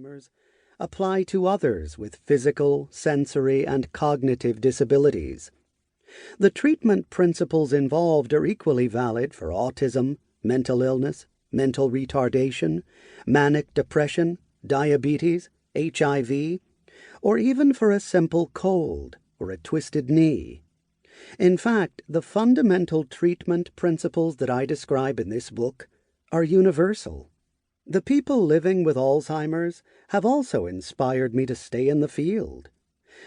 Alzheimer's apply to others with physical, sensory, and cognitive disabilities. The treatment principles involved are equally valid for autism, mental illness, mental retardation, manic depression, diabetes, HIV, or even for a simple cold or a twisted knee. In fact, the fundamental treatment principles that I describe in this book are universal. The people living with Alzheimer's have also inspired me to stay in the field.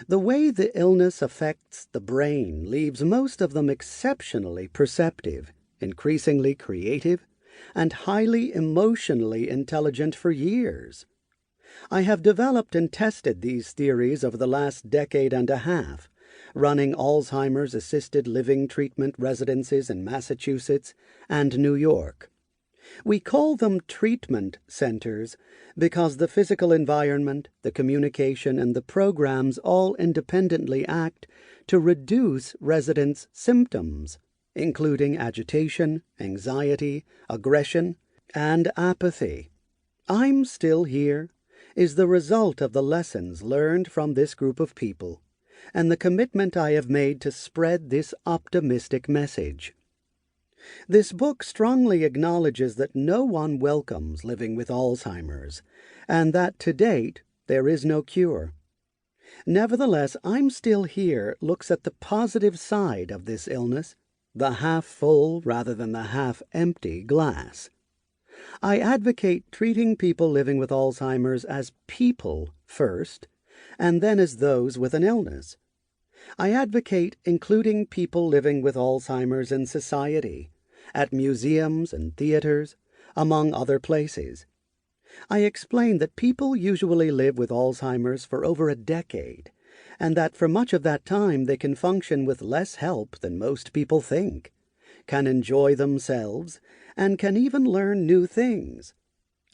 The way the illness affects the brain leaves most of them exceptionally perceptive, increasingly creative, and highly emotionally intelligent for years. I have developed and tested these theories over the last decade and a half, running Alzheimer's assisted living treatment residences in Massachusetts and New York. We call them treatment centers because the physical environment, the communication, and the programs all independently act to reduce residents' symptoms, including agitation, anxiety, aggression, and apathy. I'm Still Here is the result of the lessons learned from this group of people and the commitment I have made to spread this optimistic message. This book strongly acknowledges that no one welcomes living with Alzheimer's, and that to date there is no cure. Nevertheless, I'm Still Here looks at the positive side of this illness, the half-full rather than the half-empty glass. I advocate treating people living with Alzheimer's as people first, and then as those with an illness. I advocate including people living with Alzheimer's in society, at museums and theaters, among other places. I explain that people usually live with Alzheimer's for over a decade, and that for much of that time they can function with less help than most people think, can enjoy themselves, and can even learn new things.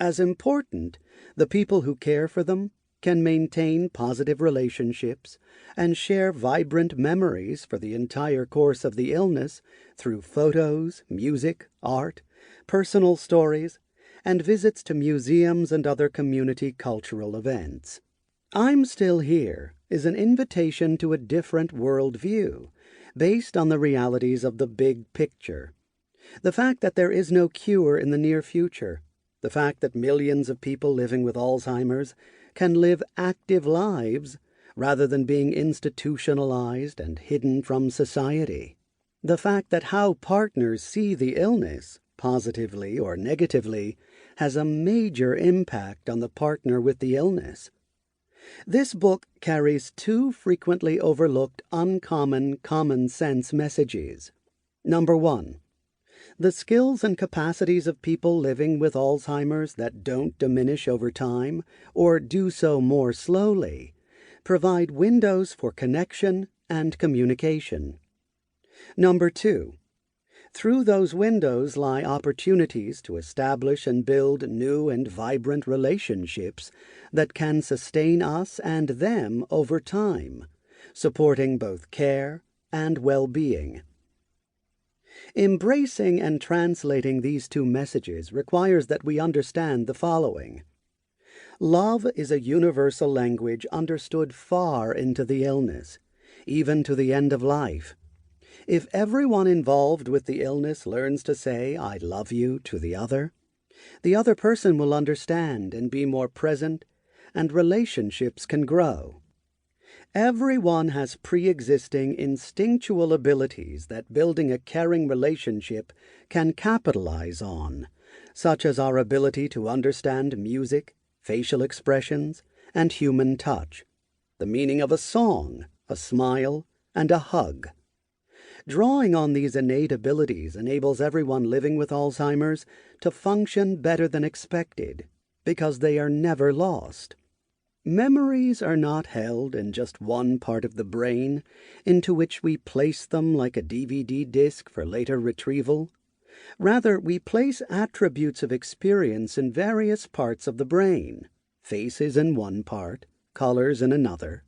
As important, the people who care for them can maintain positive relationships and share vibrant memories for the entire course of the illness through photos, music, art, personal stories, and visits to museums and other community cultural events. I'm Still Here is an invitation to a different worldview based on the realities of the big picture. The fact that there is no cure in the near future, the fact that millions of people living with Alzheimer's can live active lives rather than being institutionalized and hidden from society. The fact that how partners see the illness, positively or negatively, has a major impact on the partner with the illness. This book carries two frequently overlooked uncommon common sense messages. Number one, the skills and capacities of people living with Alzheimer's that don't diminish over time or do so more slowly provide windows for connection and communication. Number two, through those windows lie opportunities to establish and build new and vibrant relationships that can sustain us and them over time, supporting both care and well-being. Embracing and translating these two messages requires that we understand the following. Love is a universal language understood far into the illness, even to the end of life. If everyone involved with the illness learns to say, "I love you," to the other person will understand and be more present, and relationships can grow. Everyone has pre-existing instinctual abilities that building a caring relationship can capitalize on, such as our ability to understand music, facial expressions, and human touch, the meaning of a song, a smile, and a hug. Drawing on these innate abilities enables everyone living with Alzheimer's to function better than expected, because they are never lost. Memories are not held in just one part of the brain, into which we place them like a DVD disc for later retrieval. Rather, we place attributes of experience in various parts of the brain, faces in one part, colors in another,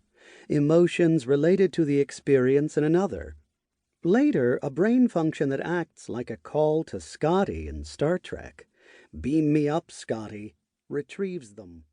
emotions related to the experience in another. Later, a brain function that acts like a call to Scotty in Star Trek, "Beam me up, Scotty," retrieves them.